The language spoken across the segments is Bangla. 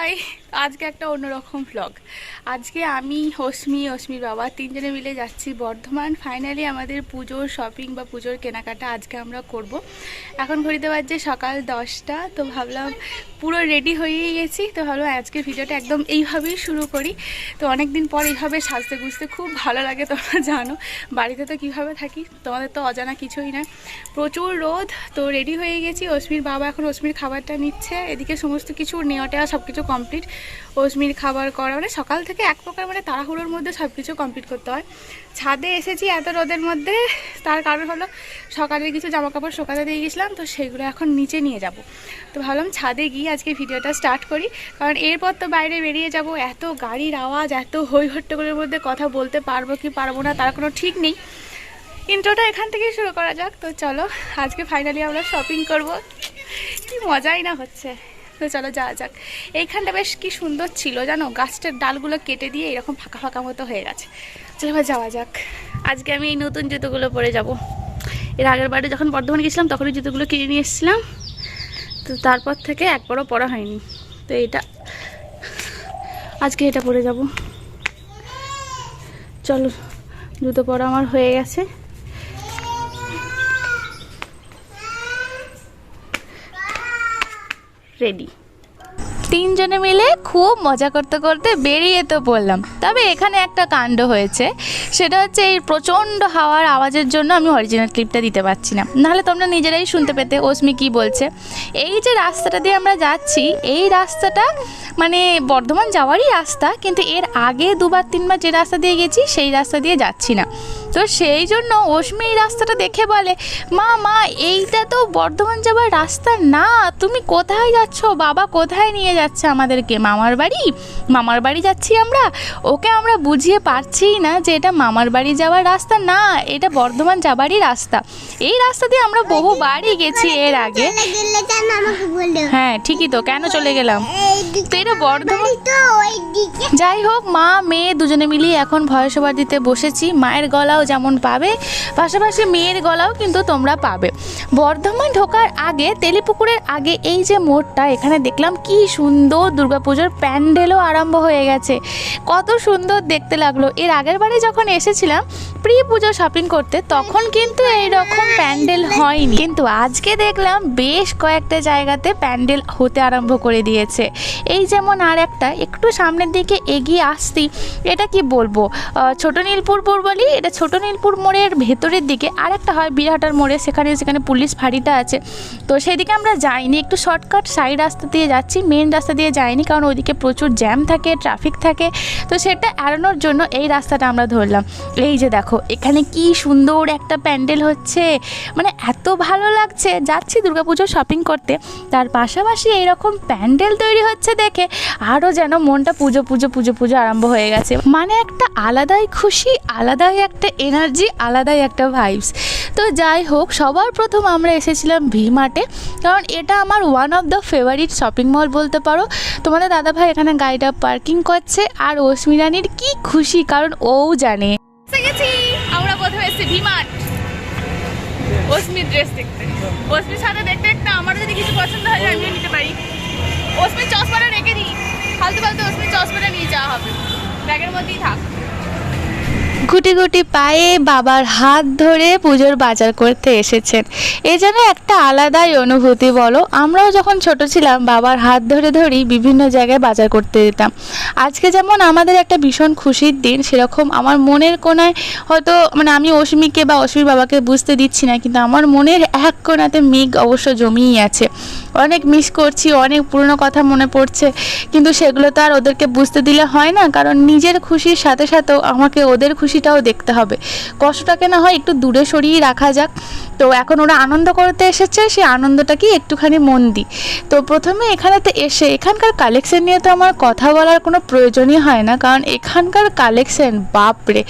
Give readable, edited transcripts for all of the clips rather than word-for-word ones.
হাই, আজকে একটা অন্যরকম ব্লগ। আজকে আমি অস্মির বাবা তিনজনে মিলে যাচ্ছি বর্ধমান। ফাইনালি আমাদের পুজোর শপিং বা পুজোর কেনাকাটা আজকে আমরা করব। এখন ঘড়িতে বাজছে সকাল 10টা। তো ভাবলাম পুরো রেডি হয়েই গেছি, তো ভাবলাম আজকে ভিডিওটা একদম এইভাবেই শুরু করি। তো অনেক দিন পর এইভাবে সাজতে গুজতে খুব ভালো লাগে, তোমরা জানো বাড়িতে তো কীভাবে থাকি, তোমাদের তো অজানা কিছুই না। প্রচুর রোদ, তো রেডি হয়ে গেছি। অস্মির বাবা এখন অস্মির খাবারটা নিচ্ছে, এদিকে সমস্ত কিছু নেওয়াটা সব কিছু কমপ্লিট। অস্মির খাবার করা মানে সকাল থেকে এক প্রকার মানে তাড়াহুড়োর মধ্যে সব কিছু কমপ্লিট করতে হয়। ছাদে এসেছি এত রোদের মধ্যে, তার কারণ হলো সকালে কিছু জামা কাপড় শোকাতে দিয়ে গেছিলাম, তো সেগুলো এখন নিচে নিয়ে যাব। তো ভাবলাম ছাদে গিয়ে আজকে ভিডিওটা স্টার্ট করি, কারণ এরপর তো বাইরে বেরিয়ে যাব। এত গাড়ির আওয়াজ, এত হই হট্টগোলের মধ্যে কথা বলতে পারবো কি পারবো না তার কোনো ঠিক নেই। ইন্ট্রোটা এখান থেকেই শুরু করা যাক। তো চলো, আজকে ফাইনালি আমরা শপিং করব, কি মজাই না হচ্ছে। তো চলো যাওয়া যাক। এইখানটা বেশ কি সুন্দর ছিল জানো, গাছটার ডালগুলো কেটে দিয়ে এরকম ফাঁকা ফাঁকা মতো হয়ে গেছে। চলো এবার যাওয়া যাক। আজকে আমি এই নতুন জুতোগুলো পরে যাব। এর আগের বারে যখন বর্ধমানে গেছিলাম তখন এই জুতোগুলো কিনে নিয়ে এসেছিলাম, তো তারপর থেকে একবারও পরা হয়নি। তো এটা আজকে এটা পরে যাব। চলো, জুতো পরা আমার হয়ে গেছে। রেডি। তিনজনে মিলে খুব মজা করতে করতে বেরিয়ে তো পড়লাম। তবে এখানে একটা কাণ্ড হয়েছে, সেটা হচ্ছে এই প্রচণ্ড হাওয়ার আওয়াজের জন্য আমি অরিজিনাল ক্লিপটা দিতে পারছি না, নাহলে তোমরা নিজেরাই শুনতে পেতে অস্মি কি বলছে। এই যে রাস্তাটা দিয়ে আমরা যাচ্ছি, এই রাস্তাটা মানে বর্ধমান যাওয়ারই রাস্তা, কিন্তু এর আগে দুবার তিনবার যে রাস্তা দিয়ে গেছি সেই রাস্তা দিয়ে যাচ্ছি না। তো সেই জন্য অস্মি এই রাস্তাটা দেখে বলে, মা মা এইটা তো বর্ধমান যাওয়ার রাস্তা না, তুমি কোথায় যাচ্ছ, বাবা কোথায় নিয়ে যাচ্ছে আমাদেরকে, মামার বাড়ি যাচ্ছি আমরা। ওকে আমরা বুঝিয়ে পারছিই না যে এটা মামার বাড়ি যাওয়ার রাস্তা না, এটা বর্ধমান যাবারই রাস্তা। এই রাস্তা দিয়ে আমরা বহুবারই গেছি এর আগে। হ্যাঁ ঠিকই তো, কেন চলে গেলাম তো এটা বর্ধমান। যাই হোক, মা মেয়ে দুজনে মিলিয়ে এখন ভয়সভা দিতে বসেছি। মায়ের গলাও যেমন পাবে, পাশাপাশি মেয়ের গলাও কিন্তু তোমরা পাবে। বর্ধমান ঢোকার আগে, তেলিপুকুরের আগে এই যে মোড়টা, এখানে দেখলাম কি সুন্দর দুর্গাপুজোর প্যান্ডেলও আরম্ভ হয়ে গেছে। কত সুন্দর দেখতে লাগলো। এর আগের বারে যখন এসেছিলাম প্রি পুজো শপিং করতে, তখন কিন্তু এইরকম প্যান্ডেল হয়নি, কিন্তু আজকে দেখলাম বেশ কয়েকটা জায়গাতে প্যান্ডেল হতে আরম্ভ করে দিয়েছে। এই যেমন আর একটা একটু সামনের দিকে এগিয়ে আসছি, এটা কি বলবো, ছোট নীলপুর বলি, এটা ছোট নীলপুর মোড়ের ভেতরের দিকে আর একটা হয় বীরহাটার মোড়ে, সেখানে পুলিশ ফাঁড়িটা আছে। তো সেদিকে আমরা যাইনি, একটু শর্টকাট সাইড রাস্তা দিয়ে যাচ্ছি, মেন রাস্তা দিয়ে যাইনি, কারণ ওইদিকে প্রচুর জ্যাম থাকে, ট্রাফিক থাকে। তো সেটা এড়ানোর জন্য এই রাস্তাটা আমরা ধরলাম। এই যে দেখো, এখানে কি সুন্দর একটা প্যান্ডেল হচ্ছে, মানে এত ভালো লাগছে। যাচ্ছি দুর্গাপুজো শপিং করতে, তার পাশাপাশি এইরকম প্যান্ডেল তৈরি হচ্ছে দেখে আরও যেন মনটা পুজো আরম্ভ হয়ে গেছে। মানে একটা আলাদাই খুশি, আলাদাই একটা এনার্জি, আলাদাই একটা ভাইবস। তো যাই হোক, সবার প্রথম আমরা এসেছিলাম ভি মার্টে, কারণ এটা আমার one of the favourite shopping mall বলতে পারো। তোমাদের দাদাভাই এখানে গাড়িটা পার্কিং করছে, আর অস্মি রানীর কি খুশি, কারণ ও জানে। আমরা প্রথমে এসেছি ভি মার্ট অস্মির ড্রেস দেখতে। অস্মির সাথে দেখতে দেখতে আমার যদি কিছু পছন্দ হয় আমিও নিতে পারি। অস্মির চশমাটা রেখে দিই, ফালতু অস্মির চশমাটা নিয়ে যাওয়া হবে, ব্যাগের মধ্যেই থাক। গুটি গুটি পায়ে বাবার হাত ধরে পুজোর বাজার করতে এসেছেন, এ যেন একটা আলাদাই অনুভূতি বলো। আমরাও যখন ছোট ছিলাম বাবার হাত ধরে ধরেই বিভিন্ন জায়গায় বাজার করতে যেতাম। আজকে যেমন আমাদের একটা ভীষণ খুশির দিন, সেরকম আমার মনের কোণায় হয়তো মানে আমি অস্মিকে বা অস্মির বাবাকে বুঝতে দিচ্ছি না, কিন্তু আমার মনের এক কোণাতে মেঘ অবশ্য জমিয়েই আছে। অনেক মিস করছি, অনেক পুরনো কথা মনে পড়ছে, কিন্তু সেগুলো তো আর ওদেরকে বুঝতে দিলে হয় না, কারণ নিজের খুশির সাথে সাথেও আমাকে ওদের খুশিটাও দেখতে হবে। কষ্টটাকে না হয় একটু দূরে সরিয়ে রাখা যাক। তো এখন ওরা আনন্দ করতে এসেছে, সেই আনন্দটাকে একটুখানি মন দিই। তো প্রথমে এখানেতে এসে এখানকার কালেকশন নিয়ে তো আমার কথা বলার কোনো প্রয়োজনই হয় না, কারণ এখানকার কালেকশন বাপরে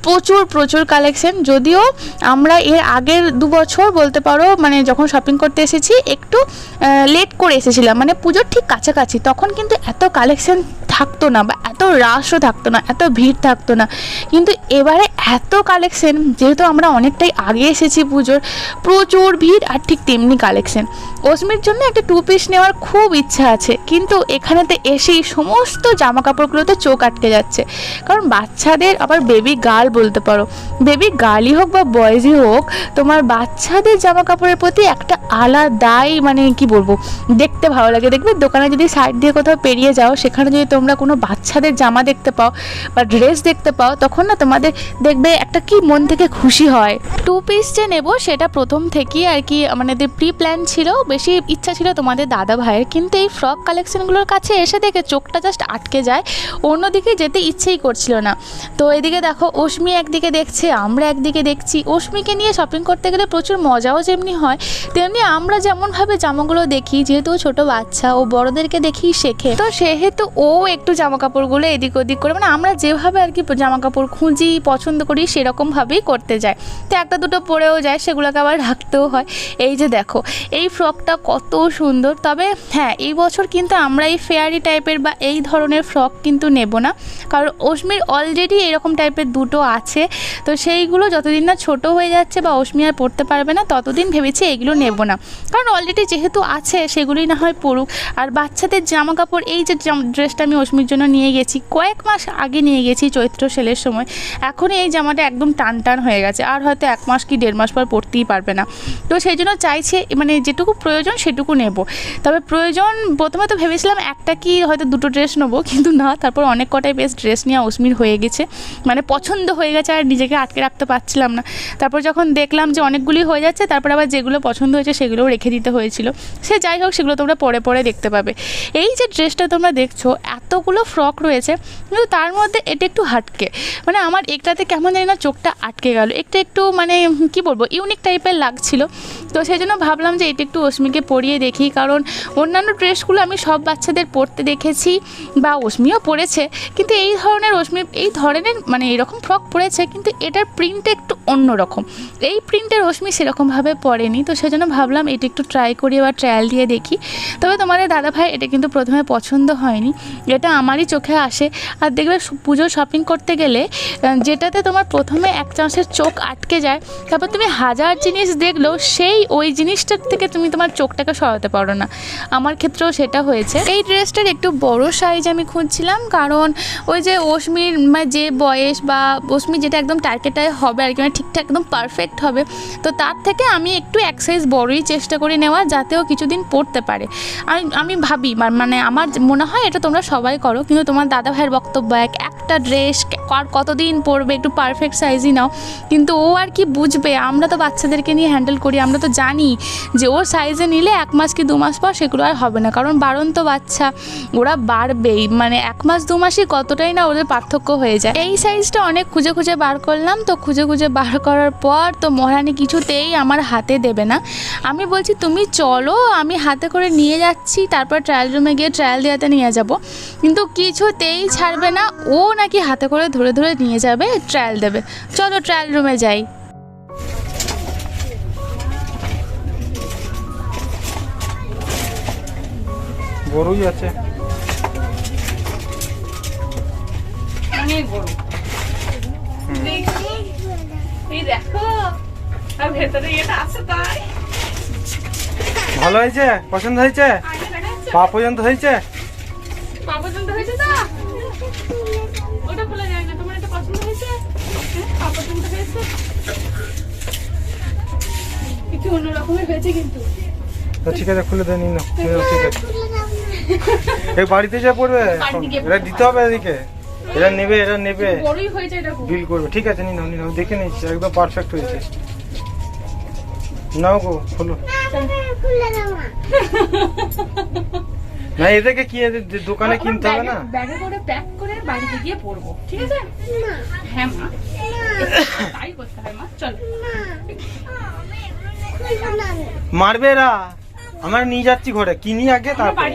প্রচুর কালেকশন। যদিও আমরা এর আগের 2 বছর বলতে পারো, মানে যখন শপিং করতে এসেছি একটু লেট করে এসেছিলাম, মানে পুজোর ঠিক কাছাকাছি, তখন কিন্তু এত কালেকশন থাকতো না বা এত এত রাশও থাকতো না, এত ভিড় থাকতো না। কিন্তু এবারে এত কালেকশন, যেহেতু আমরা অনেকটাই আগে এসেছি পুজোর, প্রচুর ভিড় আর ঠিক তেমনি কালেকশন। অস্মির জন্য একটা 2 পিস নেওয়ার খুব ইচ্ছা আছে, কিন্তু এখানেতে এসেই সমস্ত জামা কাপড়গুলোতে চোখ আটকে যাচ্ছে। কারণ বাচ্চাদের আবার বেবি গার্ল বলতে পারো, বেবি গার্লই হোক বা বয়েজই হোক, তোমার বাচ্চাদের জামা কাপড়ের প্রতি একটা আলাদাই মানে কি বলবো, দেখতে ভালো লাগে। দেখবে দোকানে যদি সাইড দিয়ে কোথাও পেরিয়ে যাও, সেখানে যদি তোমরা কোনো বাচ্চাদের জামা দেখতে পাও বা ড্রেস দেখতে পাও, তখন না তোমাদের দেখবে একটা কি মন থেকে খুশি হয়। 2 পিস যে নেবো সেটা প্রথম থেকেই আর কি আমাদের প্রি প্ল্যান ছিল, বেশি ইচ্ছা ছিল তোমাদের দাদা ভাইয়ের। কিন্তু এই ফ্রক কালেকশনগুলোর কাছে এসে দেখে চোখটা জাস্ট আটকে যায়, অন্যদিকে যেতে ইচ্ছেই করছিল না। তো এদিকে দেখো অস্মি একদিকে দেখছে, আমরা একদিকে দেখছি। অস্মিকে নিয়ে শপিং করতে গেলে প্রচুর মজাও যেমনি হয়, তেমনি আমরা যেমনভাবে জামাগুলো দেখি, যেহেতু ছোটো বাচ্চা ও বড়দেরকে দেখেই শেখে, তো সেহেতু ও একটু জামা কাপড়গুলো এদিক ওদিক করে, মানে আমরা যেভাবে আর কি জামা কাপড় খুঁজি পছন্দ করি সেরকমভাবেই করতে যায়। তো একটা দুটো পরেও যায়, সেগুলোকে আবার রাখতেও হয়। এই যে দেখো এই ফ্রকটা কত সুন্দর। তবে হ্যাঁ, এই বছর কিন্তু আমরা এই ফেয়ারি টাইপের বা এই ধরনের ফ্রক কিন্তু নেব না, কারণ অস্মির অলরেডি এরকম টাইপের দুটো আছে। তো সেইগুলো যতদিন না ছোট হয়ে যাচ্ছে বা অস্মি আর পরতে পারবে না, ততদিন ভেবেছি এগুলো নেব না। কারণ অলরেডি যেহেতু আছে সেগুলোই না হয় পরুক। আর বাচ্চাদের জামা কাপড়, এই যে ড্রেসটা আমি অস্মির জন্য নিয়ে গেছি, কয়েক মাস আগে নিয়ে গেছি চৈত্র সেলের সময়, এখন এই জামাটা একদম টান টান হয়ে গেছে, আর হয়তো 1 মাস কি 1.5 মাস পর পরতেই পারবে না। তো সেই জন্য চাইছি মানে যেটুকু প্রয়োজন সেটুকু নেব। তবে প্রয়োজন প্রথমে তো ভেবেছিলাম একটা কি হয়তো 2টো ড্রেস নেবো, কিন্তু না, তারপর অনেক কটাই বেশ ড্রেস নিয়ে অস্মির হয়ে গেছে, মানে পছন্দ হয়ে গেছে, আর নিজেকে আটকে রাখতে পারছিলাম না। তারপর যখন দেখলাম যে অনেকগুলি হয়ে যাচ্ছে, তারপর আবার যেগুলো পছন্দ হয়েছে সেগুলোও রেখে দিতে হয়েছিল। সে যাই হোক, সেগুলো তোমরা পরে পরে দেখতে পাবে। এই যে ড্রেসটা তোমরা দেখছো, এতগুলো ফ্রক রয়েছে, কিন্তু তার মধ্যে এটা একটু হাটকে, মানে আমার একটাতে কেমন জানি না চোখটা আটকে গেল, একটু মানে কি বলবো, ইউনিক টাইপের লাগছিল। তো সেই জন্য ভাবলাম যে এটা একটু অস্মিকে পরিয়ে দেখি, কারণ অন্যান্য ড্রেসগুলো আমি সব বাচ্চাদের পরতে দেখেছি বা অস্মিও পরেছে, কিন্তু এই ধরনের অস্মি এই ধরনের মানে এরকম ফ্রক পরেছে, কিন্তু এটার প্রিন্টটা একটু অন্যরকম। এই প্রিন্টের অস্মি সেরকমভাবে পরেনি। তো সেই জন্য ভাবলাম এটা একটু ট্রাই করি বা ট্রায়াল দিয়ে দেখি। তবে তোমাদের দাদাভাই এটা কিন্তু প্রথমে পছন্দ হয়নি, এটা আমারই চোখে আসে। আর দেখবে পুজোর শপিং করতে গেলে যেটাতে তোমার প্রথমে এক চান্সের চোখ আটকে যায়, তারপর তুমি হাজার জিনিস দেখলেও সেই ওই জিনিসটার থেকে তুমি তোমার চোখটাকে সরাতে পারো না। আমার ক্ষেত্রেও সেটা হয়েছে। এই ড্রেসটার একটু বড় সাইজ আমি খুঁজছিলাম, কারণ ওই যে অস্মির মানে যে বয়স বা অস্মি যেটা একদম টার্গেটায় হবে আর কি, মানে ঠিকঠাক একদম পারফেক্ট হবে, তো তার থেকে আমি একটু এক সাইজ বড়ই চেষ্টা করি নেওয়ার, যাতেও কিছুদিন পরতে পারে। আমি ভাবি মানে আমার মনে হয় এটা তোমরা সবাই করো, কিন্তু তোমার দাদা ভাইয়ের বক্তব্য একটা ড্রেস আর কতদিন পরবে, একটু পারফেক্ট সাইজই নাও। কিন্তু ও আর কি বুঝবে, আমরা তো বাচ্চাদেরকে নিয়ে হ্যান্ডেল করি, আমরা তো জানি যে ওর সাইজে নিলে 1 মাস কি 2 মাস পর সেগুলো আর হবে না, কারণ বাড়ন্ত বাচ্চা, ওরা বাড়বেই, মানে 1 মাস 2 মাসই কতটাই না ওদের পার্থক্য হয়ে যায়। এই সাইজটা অনেক খুঁজে খুঁজে বার করলাম, তো খুঁজে খুঁজে বার করার পর তো মহারানী কিছুতেই আমার হাতে দেবে না। আমি বলছি তুমি চলো, আমি হাতে করে নিয়ে যাচ্ছি, তারপর ট্রায়াল রুমে গিয়ে ট্রায়াল দেওয়াতে নিয়ে যাব, কিন্তু কিছুতেই ছাড়বে না। ও নাকি হাতে করে ধরে ধরে নিয়ে যাবে, ট্রায়াল দেবে। চলো ট্রায়াল রুমে যাই। বড়ই আছে, অনেক বড়। এই দেখো, আর ভেতরে এটা আছে তাই। ভালো হয়েছে? পছন্দ হয়েছে? পা পর্যন্ত হয়েছে? পা পর্যন্ত হয়েছে তো? ওটা খোলা যায় না। তোমার এটা পছন্দ হয়েছে? পা পর্যন্ত হয়েছে? একটু অন্যরকমের হয়েছে কিন্তু। তো ঠিক আছে, খুলে দেন, নিন। ঠিক আছে, এই বাড়িতে যা পড়বে, এটা দিতে হবে এদিকে, এটা নেবে, এটা নেবে, বড়ই হয়েছে, এটা বিল করবে। ঠিক আছে, নিন নিন, দেখে নিচ্ছি, একদম পারফেক্ট হয়েছে। নাও গো, খোলো। না, এদেরকে কি দোকানে কিনতে হবে না, ব্যাগে করে প্যাক করে বাড়িতে গিয়ে পরবো, ঠিক আছে? হ্যাঁ মা, তাই করতে হয় মা, চলো। মারবে এরা, আমরা নিয়ে যাচ্ছি ঘরে, কিনি আগে, তারপর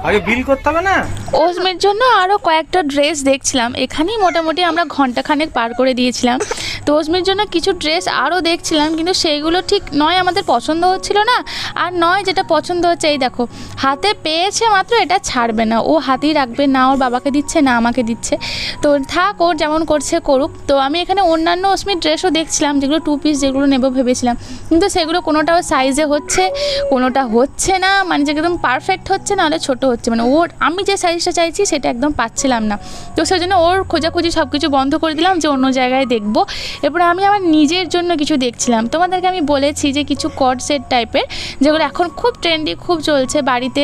আগে বিল করতে হবে না। অস্মির জন্য আরও কয়েকটা ড্রেস দেখছিলাম, এখানেই মোটামুটি আমরা ঘন্টাখানেক পার করে দিয়েছিলাম। তো অস্মির জন্য কিছু ড্রেস আরও দেখছিলাম, কিন্তু সেইগুলো ঠিক নয় আমাদের পছন্দ হচ্ছিল না, আর নয় যেটা পছন্দ হচ্ছে এই দেখো হাতে পেয়েছে মাত্র এটা ছাড়বে না, ও হাতেই রাখবে, না ওর বাবাকে দিচ্ছে না আমাকে দিচ্ছে। তো থাক, ওর যেমন করছে করুক। তো আমি এখানে অন্যান্য অস্মির ড্রেসও দেখছিলাম, যেগুলো 2 পিস যেগুলো নেবো ভেবেছিলাম, কিন্তু সেগুলো কোনোটাও সাইজে হচ্ছে, কোনোটা হচ্ছে না, মানে যে একদম পারফেক্ট হচ্ছে, নাহলে ছোটো হচ্ছে, মানে ওর আমি যে সাইজটা চাইছি সেটা একদম পাচ্ছিলাম না। তো সেই জন্য ওর খোঁজাখুঁজি সব কিছু বন্ধ করে দিলাম যে অন্য জায়গায় দেখবো। এরপরে আমি আমার নিজের জন্য কিছু দেখছিলাম। তোমাদেরকে আমি বলেছি যে কিছু কর্ড সেট টাইপের, যেগুলো এখন খুব ট্রেন্ডি, খুব চলছে বাড়িতে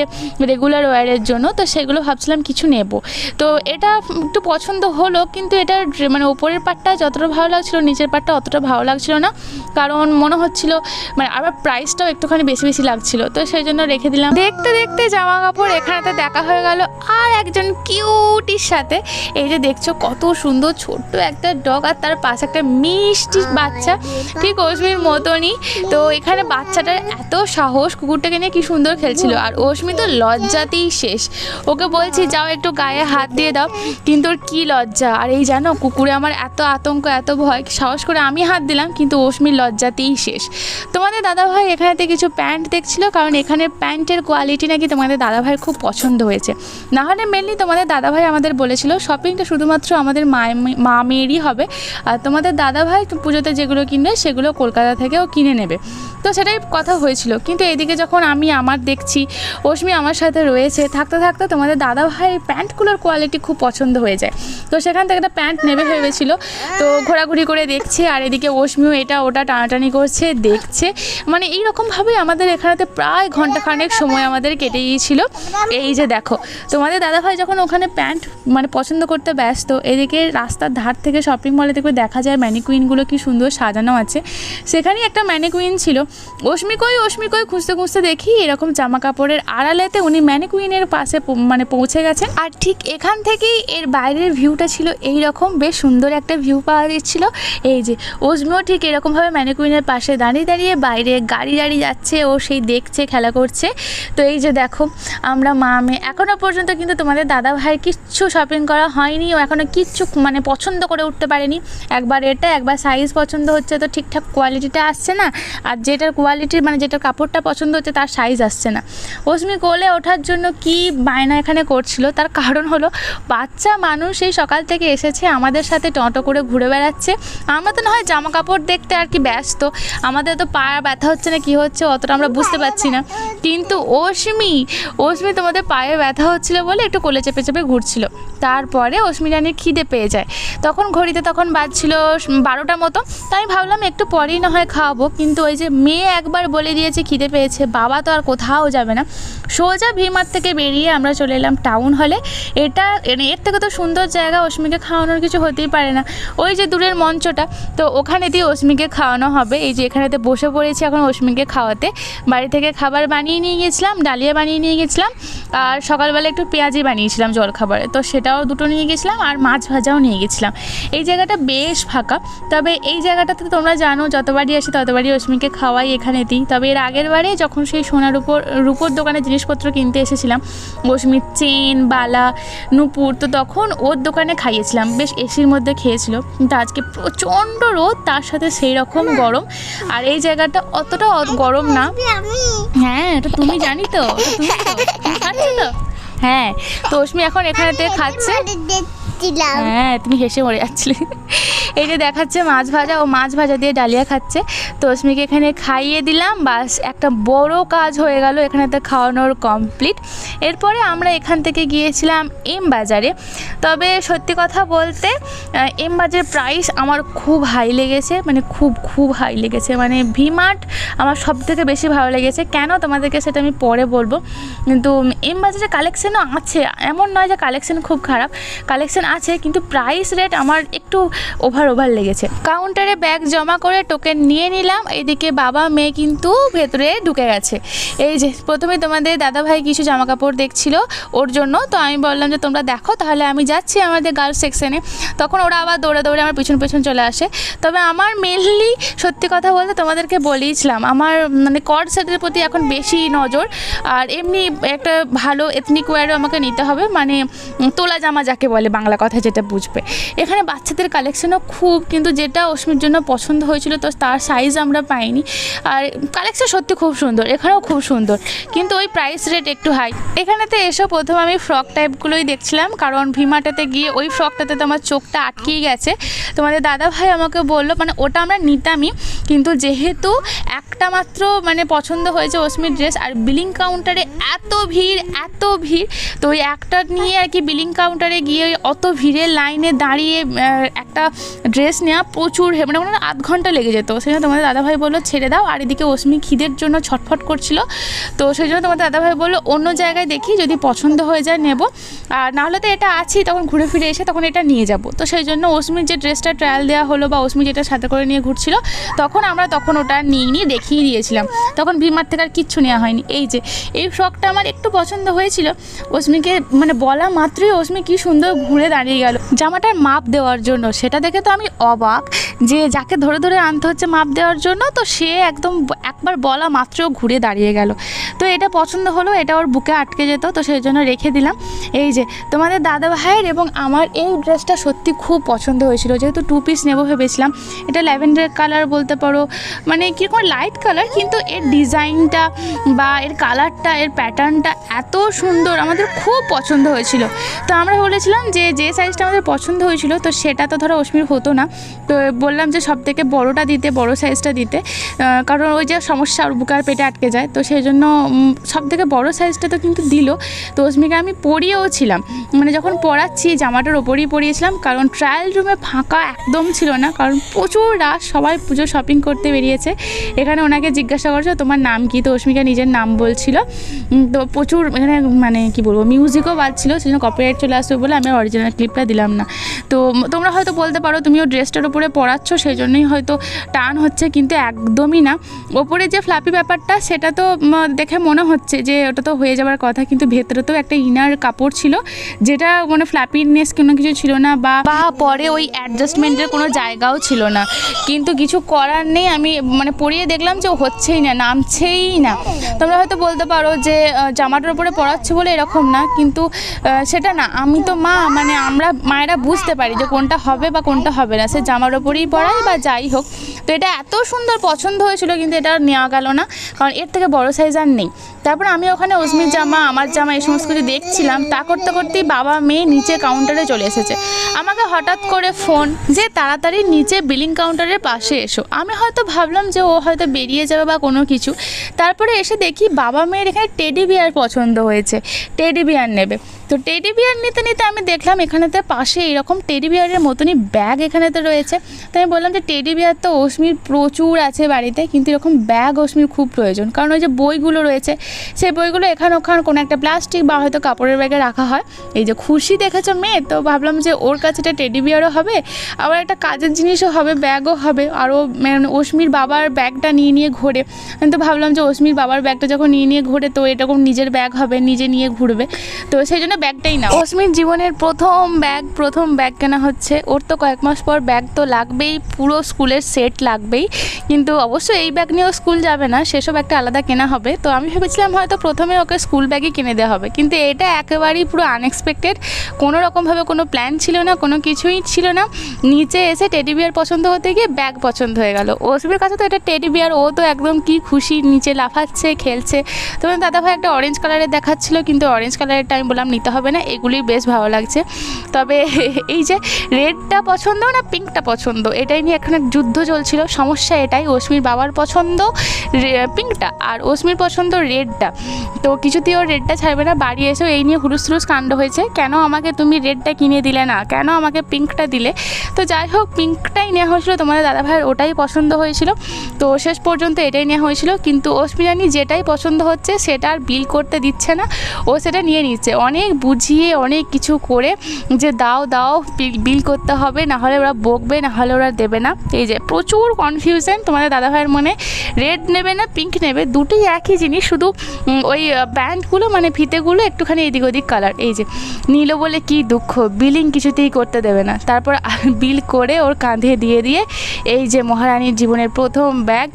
রেগুলার ওয়্যারের জন্য, তো সেগুলো ভাবছিলাম কিছু নেব। তো এটা একটু পছন্দ হলো, কিন্তু এটার মানে উপরের পার্টটা যতটা ভালো লাগছিলো নিচের পার্টটা অতটা ভালো লাগছিলো না, কারণ মনে হচ্ছিলো মানে আবার প্রাইসটাও একটুখানি বেশি বেশি লাগছিলো, তো সেই জন্য রেখে দিলাম। দেখতে দেখতে জামা কাপড় এখানেতে দেখা হয়ে গেল আর একজন কিউটির সাথে। এই যে দেখছো কত সুন্দর ছোট্ট একটা ডগ, আর তার পাশে একটা মিষ্টি বাচ্চা, ঠিক অস্মির মতনই। তো এখানে বাচ্চাটার এত সাহস, কুকুরটাকে নিয়ে কি সুন্দর খেলছিল, আর অস্মি তো লজ্জাতেই শেষ। ওকে বলছি যাও একটু গায়ে হাত দিয়ে দাও, কিন্তু ওর কী লজ্জা। আর এই জানো কুকুরে আমার এত আতঙ্ক, এত ভয়, সাহস করে আমি হাত দিলাম, কিন্তু অস্মির লজ্জাতেই শেষ। তোমাদের দাদাভাই এখানেতে কিছু প্যান্ট দেখছিল, কারণ এখানে প্যান্টের কোয়ালিটি নাকি তোমাদের দাদাভাইয়ের খুব পছন্দ হয়েছে। না হলে মেনলি তোমাদের দাদাভাই আমাদের বলেছিল শপিংটা শুধুমাত্র আমাদের মা মেয়েরই হবে, আর তোমাদের দাদাভাই পুজোতে যেগুলো কিনবে সেগুলো কলকাতা থেকেও কিনে নেবে। তো সেটাই কথা হয়েছিল, কিন্তু এদিকে যখন আমি আমার দেখছি অস্মি আমার সাথে রয়েছে, থাকতে থাকতে তোমাদের দাদাভাই প্যান্টগুলোর কোয়ালিটি খুব পছন্দ হয়ে যায়। তো সেখান থেকে একটা প্যান্ট নেবে ভেবেছিল, তো ঘোরাঘুরি করে দেখছি, আর এদিকে অস্মিও এটা ওটা টানাটানি করছে, দেখছে, মানে এইরকমভাবেই আমাদের এখানেতে প্রায় ঘন্টাখানেক সময় আমাদের কেটে গিয়েছিল। এই যে দেখো তোমাদের দাদাভাই যখন ওখানে প্যান্ট মানে পছন্দ করতে ব্যস্ত, এদিকে রাস্তার ধার থেকে শপিং মলে থেকে দেখা যায় ম্যানিকুইনগুলো কি সুন্দর সাজানো আছে, সেখানেই একটা ম্যানিকুইন ছিল। অস্মি কই খুঁজতে খুঁজতে দেখি এরকম জামা কাপড়ের আড়ালেতে উনি ম্যানিকুইনের পাশে মানে পৌঁছে গেছেন, আর ঠিক এখান থেকেই এর বাইরের ভিউটা ছিল এই রকম, বেশ সুন্দর একটা ভিউ পাওয়া যাচ্ছিল। এই যে অস্মিও ঠিক এরকমভাবে ম্যানিকুইনের পাশে দাঁড়িয়ে দাঁড়িয়ে বাইরে গাড়ি যাচ্ছে, ও সেই দেখছে, খেলা করছে। তো এই যে দেখো আমরা মা মেয়ে এখনও পর্যন্ত কিন্তু তোমাদের দাদাভাই কিচ্ছু শপিং করা হয়নি, ও এখনও কিচ্ছু মানে পছন্দ করে উঠতে পারেনি। একবার এটা একবার সাইজ পছন্দ হচ্ছে তো ঠিকঠাক কোয়ালিটিটা আসছে না, আর যেটার কোয়ালিটি মানে যেটার কাপড়টা পছন্দ হচ্ছে তার সাইজ আসছে না। অস্মি কোলে ওঠার জন্য কি বায়না এখানে করছিল, তার কারণ হলো বাচ্চা মানুষ এই সকাল থেকে এসেছে আমাদের সাথে টটো করে ঘুরে বেড়াচ্ছে। আমরা তো না হয় জামা কাপড় দেখতে আর কি ব্যস্ত, আমাদের তো পা ব্যথা হচ্ছে না কি হচ্ছে অতটা আমরা বুঝতে পারছি না, কিন্তু অস্মি তোমাদের পায়ে ব্যথা হচ্ছিল বলে একটু কোলে চেপে চেপে ঘুরছিল। তারপরে অস্মি রানীর খিদে পেয়ে যায়, তখন ঘড়িতে তখন বাজছিল 12টা মতো, তাই ভাবলাম একটু পরেই না হয় খাওয়াবো, কিন্তু ওই যে মেয়ে একবার বলে দিয়েছে খিদে পেয়েছে, বাবা তো আর কোথাও যাবে না। সোজা ভিমার্ট থেকে বেরিয়ে আমরা চলে এলাম টাউন হলে। এটা এর থেকে তো সুন্দর জায়গা অস্মিকে খাওয়ানোর কিছু হতেই পারে না, ওই যে দূরের মঞ্চটা, তো ওখানে দিয়ে অস্মিকে খাওয়ানো হবে। এই যে এখানেতে বসে পড়েছি এখন অস্মিকে খাওয়াতে। বাড়ি থেকে খাবার বানিয়ে নিয়ে গেছিলাম, ডালিয়া বানিয়ে নিয়ে গেছিলাম, আর সকালবেলা একটু পেঁয়াজি বানিয়েছিলাম জলখাবারে, তো সেটাও দুটো নিয়ে গেছিলাম, আর মাছ ভাজাও নিয়ে গেছিলাম। এই জায়গাটা বেশ ফাঁকা, তবে এই জায়গাটাতে তোমরা জানো যতবারই আসি ততবারই অস্মিকে খাওয়াই এখানেতেই। তবে এর আগের বারে যখন সেই সোনার রূপোর দোকানে জিনিসপত্র কিনতে এসেছিলাম, অস্মির চেন বালা নুপুর, তো তখন ওর দোকানে খাইয়েছিলাম, বেশ এসির মধ্যে খেয়েছিল। কিন্তু আজকে প্রচণ্ড রোদ, তার সাথে সেই রকম গরম, আর এই জায়গাটা অতটা গরম না। হ্যাঁ এটা তুমি জানি তো, তুমি খাচ্ছ তো? হ্যাঁ তো অস্মি এখন এখানেতে খাচ্ছে। হ্যাঁ তুমি হেসে মরে যাচ্ছিলে। এই যে দেখাচ্ছে মাছ ভাজা, ও মাছ ভাজা দিয়ে ডালিয়া খাচ্ছে। তো অস্মিকে এখানে খাইয়ে দিলাম, বাস একটা বড় কাজ হয়ে গেল, এখানেতে খাওয়ানোর কমপ্লিট। এরপরে আমরা এখান থেকে গিয়েছিলাম এম বাজারে। তবে সত্যি কথা বলতে এম বাজারের প্রাইস আমার খুব হাই লেগেছে, মানে খুব হাই লেগেছে, মানে ভিমার্ট আমার সব থেকে বেশি ভালো লেগেছে। কেন তোমাদেরকে সেটা আমি পরে বলবো, কিন্তু এম বাজারে কালেকশানও আছে, এমন নয় যে কালেকশান খুব খারাপ, কালেকশান আছে, কিন্তু প্রাইস রেট আমার একটু ওভার লেগেছে। কাউন্টারে ব্যাগ জমা করে টোকেন নিয়ে নিলাম, এদিকে বাবা মেয়ে কিন্তু ভেতরে ঢুকে গেছে। এই যে প্রথমে তোমাদের দাদাভাই কিছু জামা কাপড় দেখছিল ওর জন্য, তো আমি বললাম যে তোমরা দেখো, তাহলে আমি যাচ্ছি আমাদের গার্লস সেকশনে। তখন ওরা আবার দৌড়ে আমার পিছন চলে আসে। তবে আমার মেনলি সত্যি কথা বলতে তোমাদেরকে বলেইছিলাম, আমার মানে কর্ড সেটের প্রতি এখন বেশি নজর, আর এমনি একটা ভালো এথনিক ওয়্যারও আমাকে নিতে হবে, মানে তোলা জামা যাকে বলে বাংলা কথা যেটা বুঝবে। এখানে বাচ্চাদের কালেকশনও খুব, কিন্তু যেটা অস্মির জন্য পছন্দ হয়েছিল তো তার সাইজ আমরা পাইনি। আর কালেকশন সত্যি খুব সুন্দর, এখানেও খুব সুন্দর, কিন্তু ওই প্রাইস রেট একটু হাই। এখানেতে এসে প্রথম আমি ফ্রক টাইপগুলোই দেখছিলাম, কারণ ভিমাটাতে গিয়ে ওই ফ্রকটাতে তো আমার চোখটা আটকেই গেছে। তোমাদের দাদাভাই আমাকে বললো, মানে ওটা আমরা নিতামই, কিন্তু যেহেতু একটা মাত্র মানে পছন্দ হয়েছে অস্মির ড্রেস, আর বিলিং কাউন্টারে এত ভিড়, তো ওই একটা নিয়ে আর কি বিলিং কাউন্টারে গিয়ে অত ভিড়ের লাইনে দাঁড়িয়ে একটা ড্রেস নেওয়া প্রচুর মানে আধ ঘন্টা লেগে যেত। সেই জন্য তোমাদের দাদাভাই বললো ছেড়ে দাও, আর এদিকে অস্মি খিদের জন্য ছটফট করছিল, তো সেই জন্য তোমাদের দাদাভাই বললো অন্য জায়গায় দেখি, যদি পছন্দ হয়ে যায় নেব, আর নাহলে তো এটা আছেই, তখন ঘুরে ফিরে এসে তখন এটা নিয়ে যাব। তো সেই জন্য অস্মির যে ড্রেসটা ট্রায়াল দেওয়া হলো, বা অস্মি যেটা সাথে করে নিয়ে ঘুরছিল, তখন ওটা নিয়ে দেখিয়ে দিয়েছিলাম, তখন ভিমার থেকে আর কিচ্ছু নেওয়া হয়নি। এই ফ্রকটা আমার একটু পছন্দ হয়েছিল, অস্মিকে মানে বলা মাত্রই অস্মি কি সুন্দর ঘুরে দাঁড়িয়ে গেল জামাটার মাপ দেওয়ার জন্য। সেটা দেখে তো আমি অবাক, যে যাকে ধরে ধরে আনতে হচ্ছে মাপ দেওয়ার জন্য, তো সে একদম একবার বলা মাত্রও ঘুরে দাঁড়িয়ে গেল। তো এটা পছন্দ হলো, এটা ওর বুকে আটকে যেত, তো সেই জন্য রেখে দিলাম। তোমাদের দাদা ভাইয়ের এবং আমার এই ড্রেসটা সত্যি খুব পছন্দ হয়েছিল, যেহেতু 2 পিস নেবো ভেবেছিলাম। এটা ল্যাভেন্ডার কালার বলতে পারো, মানে কীরকম লাইট কালার, কিন্তু এর ডিজাইনটা বা এর কালারটা, এর প্যাটার্নটা এত সুন্দর, আমাদের খুব পছন্দ হয়েছিল। তো আমরা বলেছিলাম যে সাইজটা আমাদের পছন্দ হয়েছিল, তো সেটা তো ধরো অস্মির হতো না, তো বললাম যে সব থেকে বড়োটা দিতে, বড়ো সাইজটা দিতে, কারণ ওই যে সমস্যা ওর বুকার পেটে আটকে যায়, তো সেই জন্য সব থেকে বড়ো সাইজটা তো কিন্তু দিল। তো অস্মিকে আমি পরিয়েও ছিলাম, মানে যখন পরাচ্ছি জামাটার ওপরেই পরিয়েছিলাম, কারণ ট্রায়াল রুমে ফাঁকা একদম ছিল না, কারণ প্রচুর রাশ, সবাই পুজো শপিং করতে বেরিয়েছে। এখানে ওনাকে জিজ্ঞাসা করছো তোমার নাম কি, তো অস্মিকা নিজের নাম বলছিল। তো প্রচুর এখানে মানে কি বলবো, মিউজিকও বাজছিল, সেই জন্য কপিরাইট চলে আসবে বলে আমি অরিজিনাল ক্লিপটা দিলাম না। তো তোমরা হয়তো বলতে পারো তুমিও ড্রেসটার উপরে পরাচ্ছ সেই জন্যই হয়তো টান হচ্ছে, কিন্তু একদমই না। ওপরে যে ফ্লাপি ব্যাপারটা সেটা তো দেখে মনে হচ্ছে যে ওটা তো হয়ে যাওয়ার কথা, কিন্তু ভেতরে তো একটা ইনার কাপড় ছিল, যেটা মানে ফ্ল্যাপিনেস কোনো কিছু ছিল না, বা পরে ওই অ্যাডজাস্টমেন্টের কোনো জায়গাও ছিল না, কিন্তু কিছু করার নেই। আমি মানে পরিয়ে দেখলাম যে হচ্ছেই না, নামছেই না। তোমরা হয়তো বলতে পারো যে জামাটার উপরে পরাচ্ছে বলে এরকম না, কিন্তু সেটা না, আমি তো মা, মানে আমরা মায়েরা বুঝতে পারি যে কোনটা হবে বা কোনটা হবে না, সে জামার ওপরেই পরাই বা যাই হোক। তো এটা এত সুন্দর পছন্দ হয়েছিল, কিন্তু এটা নেওয়া গেল না, কারণ এর থেকে বড় সাইজ আর নেই। তারপর আমি ওখানে অস্মির জামা, আমার জামা, এই সমস্ত কিছু দেখছিলাম, তা করতে করতেই বাবা মেয়ে নিচে কাউন্টারে চলে এসেছে। আমাকে হঠাৎ করে ফোন যে তাড়াতাড়ি নিচে বিলিং কাউন্টারের পাশে এসো। আমি হয়তো ভাবলাম যে ও হয়তো বেরিয়ে যাবে বা কোনো কিছু, তারপরে এসে দেখি বাবা মেয়ের এখানে টেডি বিয়ার পছন্দ হয়েছে, টেডি বিয়ার নেবে। তো টেডি বিয়ার নিতে নিতে আমি দেখলাম এখানেতে পাশে এরকম টেডি বিয়ারের মতনই ব্যাগ এখানেতে রয়েছে। তো আমি বললাম যে টেডি বিয়ার তো অস্মির প্রচুর আছে বাড়িতে, কিন্তু এরকম ব্যাগ অস্মির খুব প্রয়োজন, কারণ ওই যে বইগুলো রয়েছে সেই বইগুলো এখান ওখান কোনো একটা প্লাস্টিক বা হয়তো কাপড়ের ব্যাগে রাখা হয়। এই যে খুশি দেখেছো মেয়ে, তো ভাবলাম যে ওর কাছে একটা টেডি বিয়ারও হবে, আবার একটা কাজের জিনিসও হবে, ব্যাগও হবে। আরও অস্মির বাবার ব্যাগটা নিয়ে ঘোরে, তো ভাবলাম যে অস্মির বাবার ব্যাগটা যখন নিয়ে ঘোরে, তো এরকম নিজের ব্যাগ হবে, নিজে নিয়ে ঘুরবে, তো সেই জন্য ব্যাগটাই না। অস্মির জীবনের প্রথম ব্যাগ কেনা হচ্ছে। ওর তো কয়েক মাস পর ব্যাগ তো লাগবেই, পুরো স্কুলের সেট লাগবেই, কিন্তু অবশ্যই এই ব্যাগ নিয়েও স্কুল যাবে না, সেসব একটা আলাদা কেনা হবে। তো আমি ভেবেছিলাম হয়তো প্রথমে ওকে স্কুল ব্যাগই কিনে দেওয়া হবে, কিন্তু এটা একেবারেই পুরো আনএক্সপেক্টেড, কোনো রকমভাবে কোনো প্ল্যান ছিল না, কোনো কিছুই ছিল না। নিচে এসে টেডি বিয়ার পছন্দ হতে গিয়ে ব্যাগ পছন্দ হয়ে গেল। অস্মির কাছে তো এটা টেডি বিয়ার, ও তো একদম কি খুশি, নিচে লাফাচ্ছে, খেলছে। তো দাদাভাই একটা অরেঞ্জ কালারের দেখাচ্ছিল, কিন্তু অরেঞ্জ কালারেরটা আমি বললাম নিতে হবে না, এগুলোই বেশ ভালো লাগছে। তবে এই যে রেডটা পছন্দ না পিঙ্কটা পছন্দ, এটাই নিয়ে এখানে যুদ্ধ চলছিল। সমস্যা এটাই, অস্মির বাবার পছন্দ পিঙ্কটা আর অস্মির পছন্দ রেডটা, তো কিছুতেই ও রেডটা ছাড়বে না। বাড়ি এসেও এই নিয়ে হুলুস কাণ্ড হয়েছে, কেন আমাকে তুমি রেডটা কিনে দিলে না, কেন আমাকে পিঙ্কটা দিলে। তো যাই হোক, পিঙ্কটাই নেওয়া হয়েছিল, তোমাদের দাদাভাইয়ের ওটাই পছন্দ হয়েছিল, তো শেষ পর্যন্ত এটাই নেওয়া হয়েছিল। কিন্তু অস্মিরানি যেটাই পছন্দ হচ্ছে সেটা আর বিল করতে দিচ্ছে না, ও সেটা নিয়ে নিচ্ছে, অনেক বুঝিয়ে অনেক কিছু করে যে দাও বিল করতে হবে, না হলে ওরা বকবে, না হলে ওরা দেবে না। এই যে প্রচুর কনফিউশন তোমাদের দাদাভাইয়ের মনে, রেড নেবে না পিঙ্ক নেবে, দুটোই একই জিনিস, শুধু ওই ব্যান্ডগুলো মানে ফিতেগুলো একটুখানি এদিক ওদিক কালার। এই যে নিল বলে কি দুঃখ, বিলিং কিছুতেই করতে দেবে না। তারপর বিল করে ওর কাঁধে দিয়ে এই যে মহারানীর জীবনের প্রথম ব্যাগ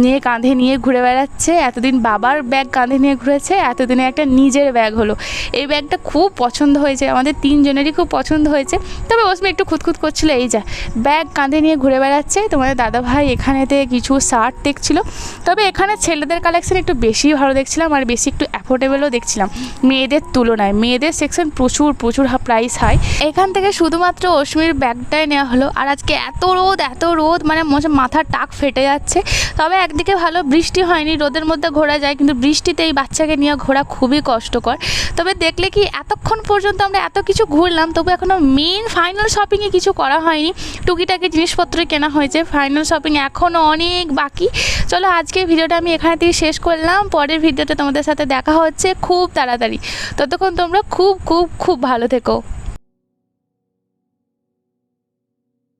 নিয়ে কাঁধে নিয়ে ঘুরে বেড়াচ্ছে। এতদিন বাবার ব্যাগ কাঁধে নিয়ে ঘুরেছে, এতদিনে একটা নিজের ব্যাগ হলো। এই ব্যাগটা খুব পছন্দ হয়েছে, আমাদের তিনজনেরই খুব পছন্দ হয়েছে। তবে অস্মি একটু খুঁতখুত করছিল, এই যা ব্যাগ কাঁধে নিয়ে ঘুরে বেড়াচ্ছে। তোমাদের দাদাভাই এখানেতে কিছু শার্ট দেখছিল, তবে এখানে ছেলেদের কালেকশন একটু বেশি ভালো দেখছিলাম আর বেশি একটু অ্যাফোর্ডেবলও দেখছিলাম মেয়েদের তুলনায়। মেয়েদের সেকশন প্রচুর প্রাইস হাই। এখান থেকে শুধুমাত্র অস্মির ব্যাগটাই নেওয়া হলো। আর আজকে এত রোদ মানে মাথার টাক ফেটে যাচ্ছে। তবে একদিকে ভালো বৃষ্টি হয়নি, রোদের মধ্যে ঘোরা যায়, কিন্তু বৃষ্টিতে এই বাচ্চাকে নিয়ে ঘোরা খুবই কষ্টকর। তবে দেখলে কি এতক্ষণ পর্যন্ত আমরা এত কিছু ঘুরলাম, তবু এখনও মেন ফাইনাল শপিংয়ে কিছু করা হয়নি। টুকিটাকি জিনিসপত্র কেনা হয়েছে, ফাইনাল শপিং এখনও অনেক বাকি। চলো আজকের ভিডিওটা আমি এখানে থেকে শেষ করলাম। পরের ভিডিওতে তোমাদের সাথে দেখা হচ্ছে খুব তাড়াতাড়ি। ততক্ষণ তোমরা খুব খুব খুব ভালো থেকো।